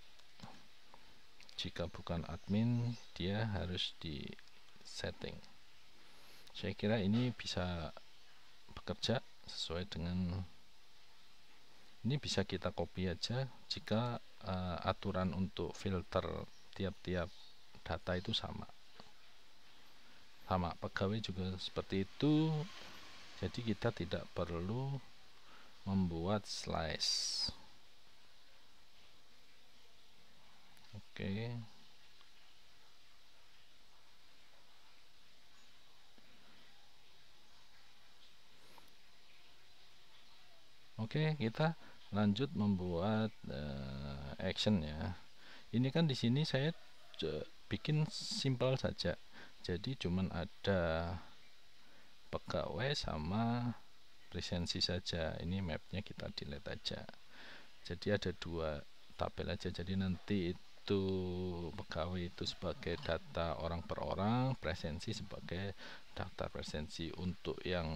Jika bukan admin, dia harus di setting. Saya kira ini bisa bekerja sesuai dengan ini, bisa kita copy aja jika aturan untuk filter tiap-tiap data itu sama. Pegawai juga seperti itu. Jadi kita tidak perlu membuat slice. Oke, kita lanjut membuat action ya. Ini kan di sini saya bikin simple saja. Jadi cuman ada pegawai sama presensi saja. Ini mapnya kita delete aja. Jadi ada dua tabel aja. Jadi nanti itu pegawai itu sebagai data orang per orang, presensi sebagai daftar presensi. Untuk yang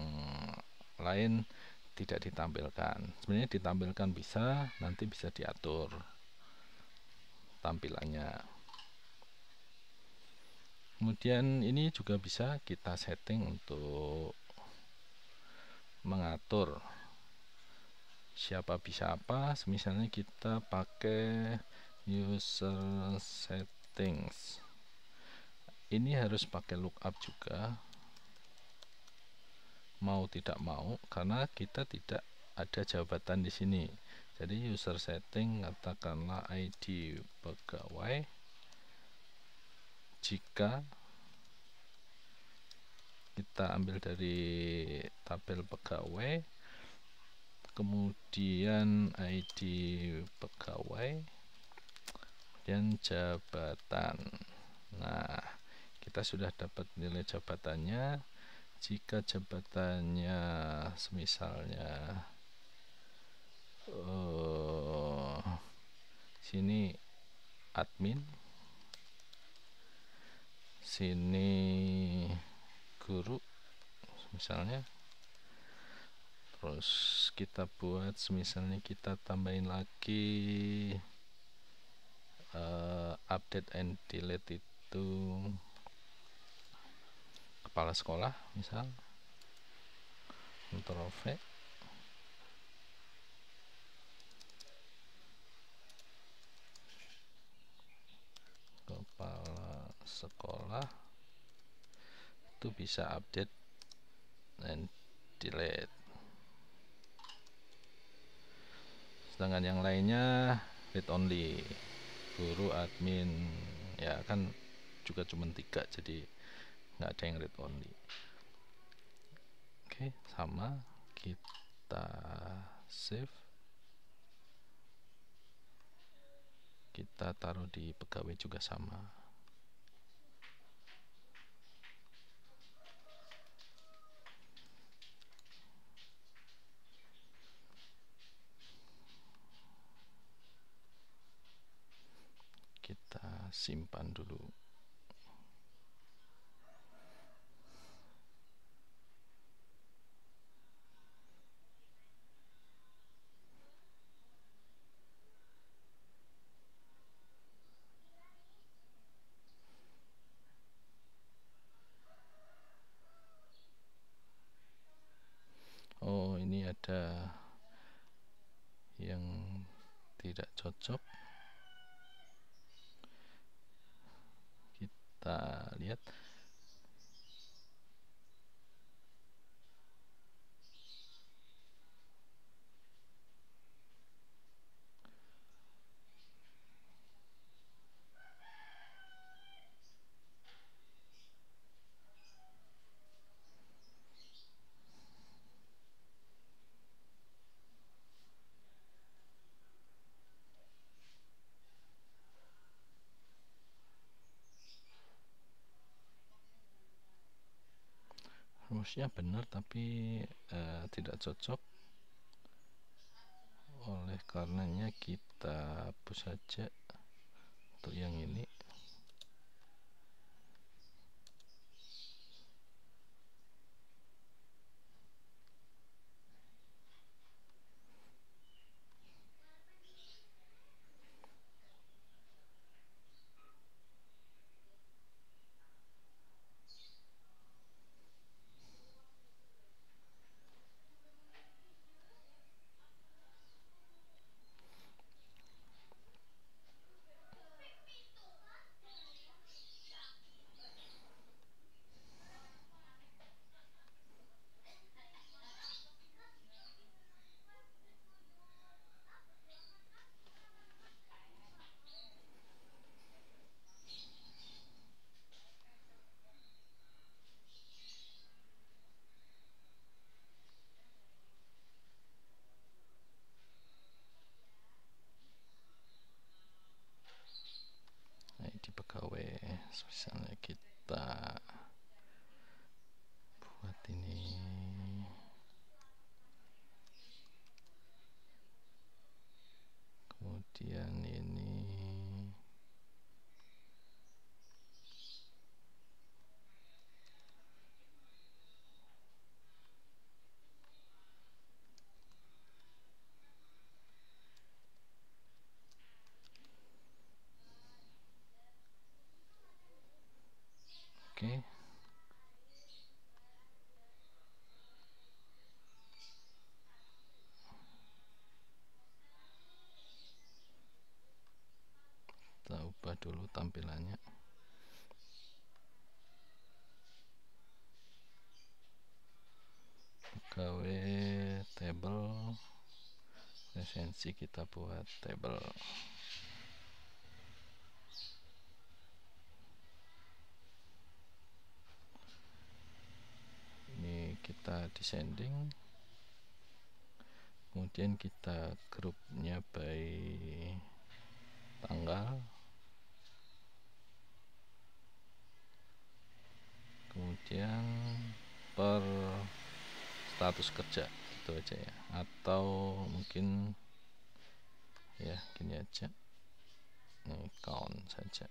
lain tidak ditampilkan. Sebenarnya ditampilkan bisa, nanti bisa diatur tampilannya. Kemudian ini juga bisa kita setting untuk mengatur siapa bisa apa. Misalnya kita pakai user set settings. Ini harus pakai lookup juga, mau tidak mau, karena kita tidak ada jabatan di sini. Jadi user setting, katakanlah ID pegawai. Jika kita ambil dari tabel pegawai, kemudian ID pegawai dan jabatan. Nah, kita sudah dapat nilai jabatannya. Jika jabatannya semisalnya sini admin, sini guru misalnya, terus kita buat misalnya kita tambahin lagi update and delete itu kepala sekolah, misal Ctrl V, kepala sekolah itu bisa update and delete. Sedangkan yang lainnya read only, guru, admin, ya kan juga cuma 3, jadi nggak ada yang read only. Oke, sama, kita save, kita taruh di pegawai juga sama. Kita simpan dulu. Oh, ini ada yang tidak cocok. Kita lihat. Rumusnya benar tapi tidak cocok. Oleh karenanya kita hapus saja untuk yang ini. Di pegawai, misalnya kita buat ini, kemudian ini, oke. Kita ubah dulu tampilannya. Pegawai table, resensi kita buat table. Ini kita descending, kemudian kita grupnya by tanggal, kemudian per status kerja, gitu aja ya. Atau mungkin ya gini aja, ini count saja.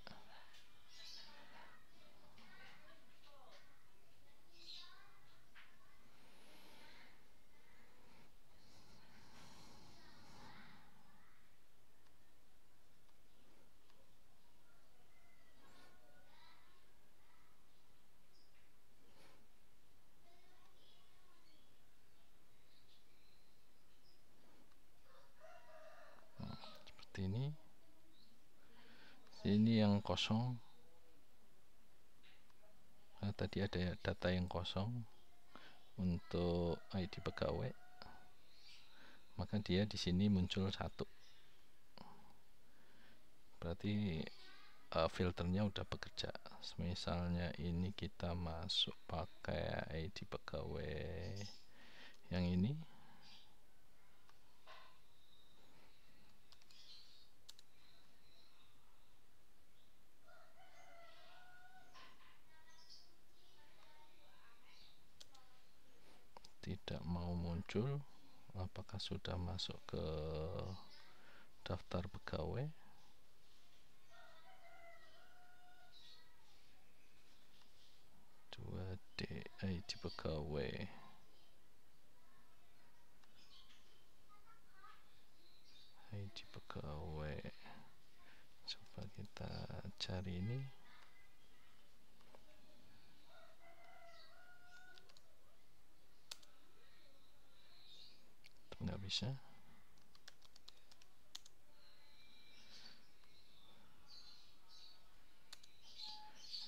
Seperti ini. Ini yang kosong. Nah, tadi ada data yang kosong untuk ID pegawai, maka dia di sini muncul 1. Berarti filternya udah bekerja. Misalnya ini kita masuk pakai ID pegawai yang ini. Tidak mau muncul. Apakah sudah masuk ke daftar pegawai? ID pegawai. ID pegawai. Coba kita cari ini. Nggak bisa.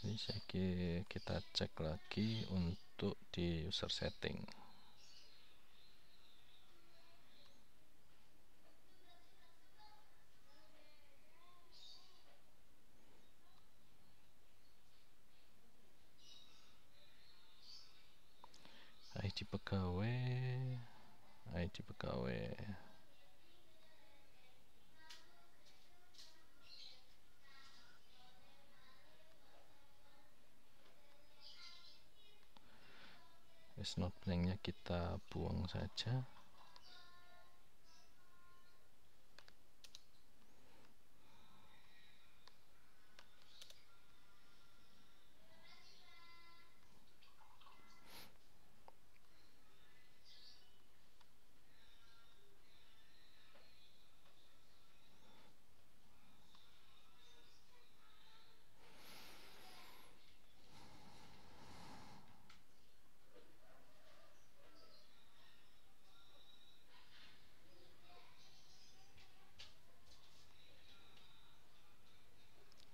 Jadi kita cek lagi untuk di user setting. ID pegawai, ID pegawai. Is not blanknya kita buang saja.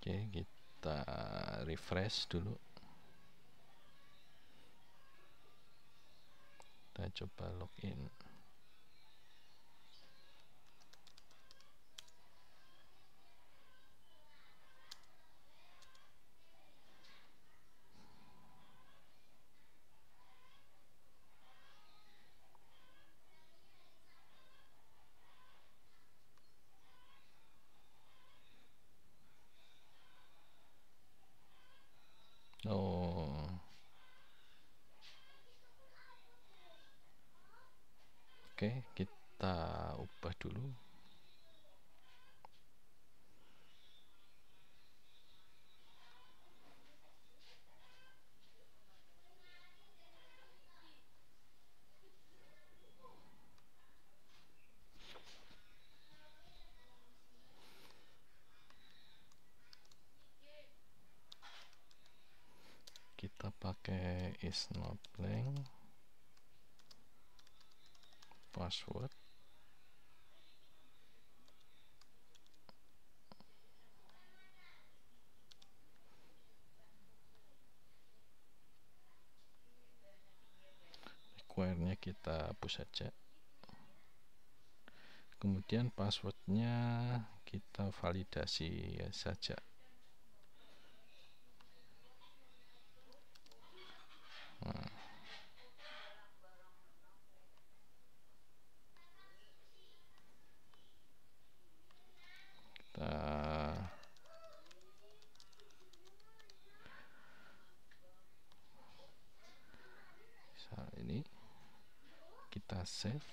Oke, kita refresh dulu. Kita coba login. Oh, oke, kita ubah dulu. Kita pakai is not blank password. makanya kita hapus saja. Kemudian passwordnya kita validasi saja. Nah, kita ini kita save.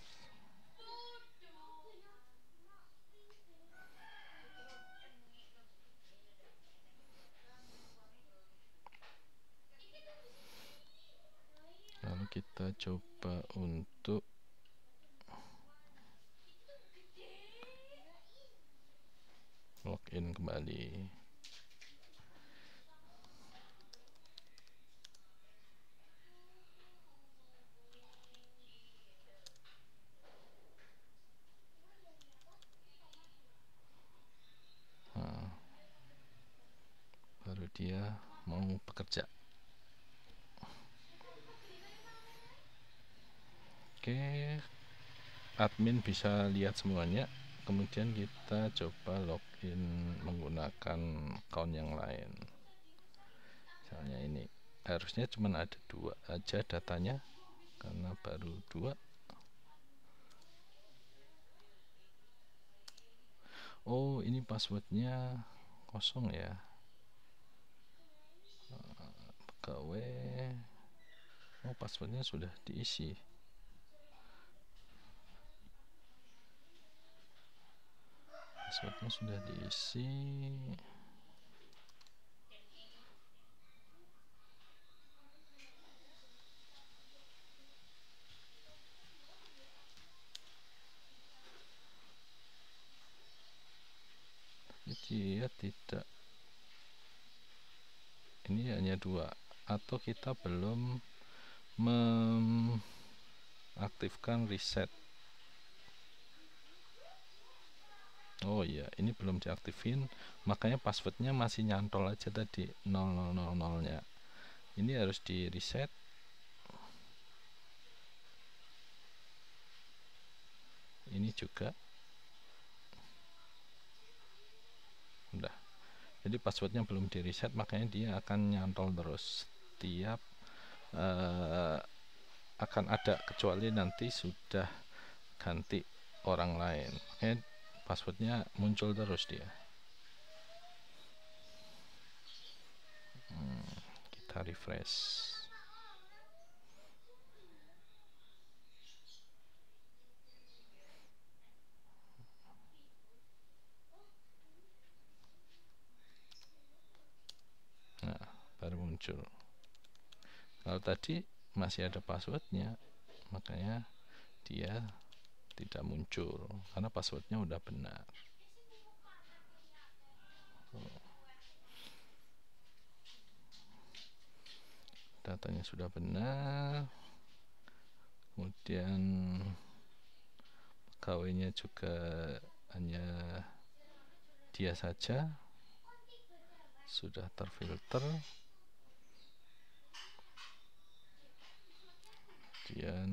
Lalu kita coba untuk login kembali. Nah, baru dia mau bekerja. Oke, admin bisa lihat semuanya. Kemudian kita coba login menggunakan account yang lain. Misalnya ini, harusnya cuma ada 2 aja datanya, karena baru 2. Oh, ini passwordnya kosong ya. Pegawai. Oh, passwordnya sudah diisi. Passwordnya sudah diisi. Dia tidak, ini hanya 2, atau kita belum mengaktifkan reset. Oh iya, ini belum diaktifin, makanya passwordnya masih nyantol aja tadi 0000 nya. Ini harus di reset. Ini juga udah. Jadi passwordnya belum di reset, makanya dia akan nyantol terus. Setiap akan ada, kecuali nanti sudah ganti orang lain, makanya passwordnya muncul terus dia. Kita refresh. Nah, baru muncul. Kalau tadi masih ada passwordnya, makanya dia tidak muncul, karena passwordnya udah benar. Datanya sudah benar. Kemudian pegawainya juga hanya dia saja, sudah terfilter. Kemudian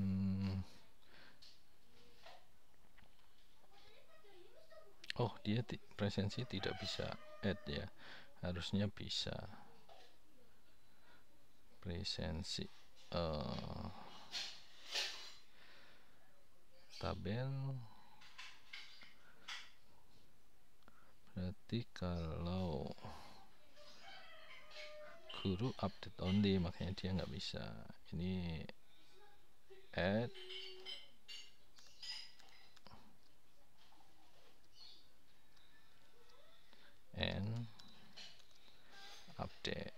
oh, dia presensi tidak bisa add ya, harusnya bisa presensi. Tabel, berarti kalau guru update only, makanya dia nggak bisa. Ini add and update.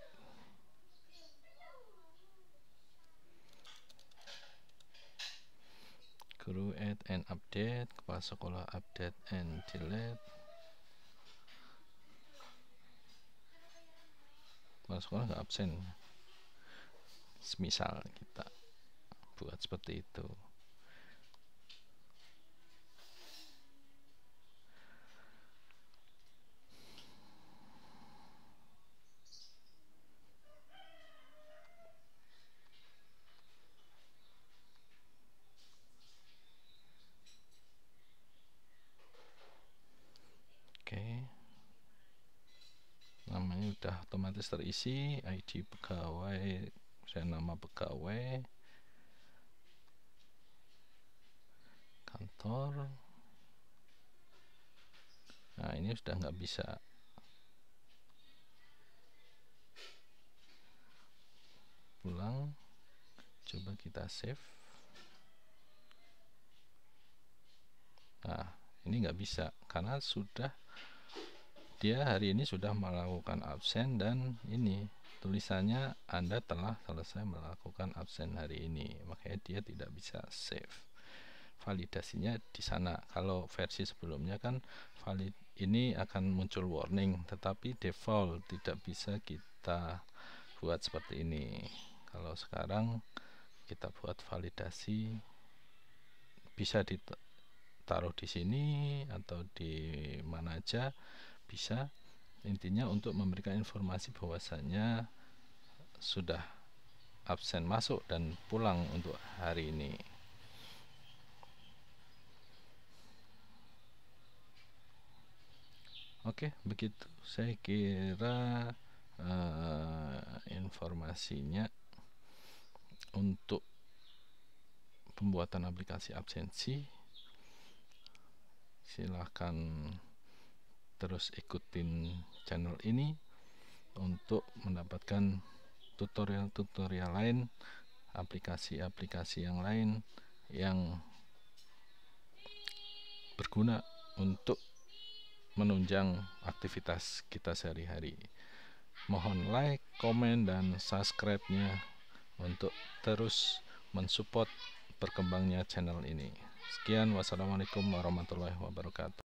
Guru add and update, kepala sekolah update and delete. Kepala sekolah nggak absen, semisal kita buat seperti itu. sudah otomatis terisi. ID pegawai, saya nama pegawai, kantor. Nah, ini sudah nggak bisa. Pulang, coba kita save. Nah, ini nggak bisa karena sudah dia hari ini sudah melakukan absen, dan ini tulisannya Anda telah selesai melakukan absen hari ini, makanya dia tidak bisa save. Validasinya di sana. Kalau versi sebelumnya kan valid ini akan muncul warning, tetapi default tidak bisa kita buat seperti ini. Kalau sekarang kita buat validasi, bisa ditaruh di sini atau di mana aja bisa. Intinya untuk memberikan informasi bahwasannya sudah absen masuk dan pulang untuk hari ini. Oke, begitu saya kira informasinya untuk pembuatan aplikasi absensi. Silahkan terus ikutin channel ini untuk mendapatkan tutorial-tutorial lain, aplikasi-aplikasi yang lain yang berguna untuk menunjang aktivitas kita sehari-hari. Mohon like, komen, dan subscribe-nya untuk terus mensupport berkembangnya channel ini. Sekian, wassalamualaikum warahmatullahi wabarakatuh.